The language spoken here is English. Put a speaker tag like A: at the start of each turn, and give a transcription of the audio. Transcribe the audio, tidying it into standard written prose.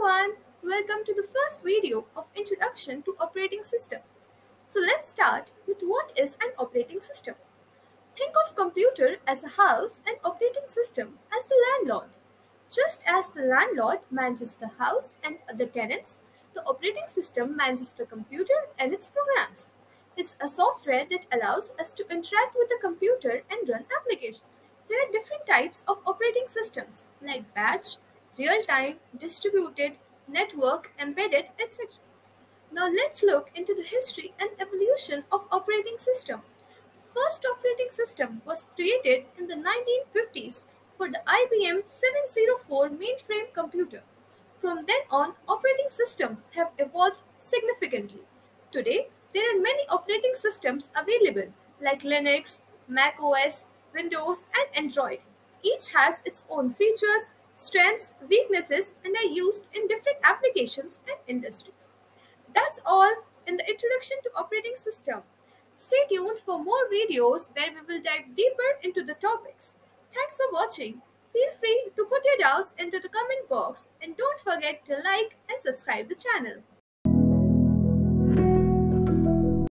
A: everyone, welcome to the first video of Introduction to Operating System. So let's start with what is an operating system. Think of computer as a house and operating system as the landlord. Just as the landlord manages the house and the tenants, the operating system manages the computer and its programs. It's a software that allows us to interact with the computer and run applications. There are different types of operating systems like batch, real-time, distributed, network, embedded, etc. Now let's look into the history and evolution of operating system. First operating system was created in the 1950s for the IBM 704 mainframe computer. From then on, operating systems have evolved significantly. Today, there are many operating systems available like Linux, Mac OS, Windows, and Android. Each has its own features, strengths, weaknesses, and are used in different applications and industries. That's all in the introduction to operating system. Stay tuned for more videos where we will dive deeper into the topics. Thanks for watching. Feel free to put your doubts into the comment box and don't forget to like and subscribe the channel.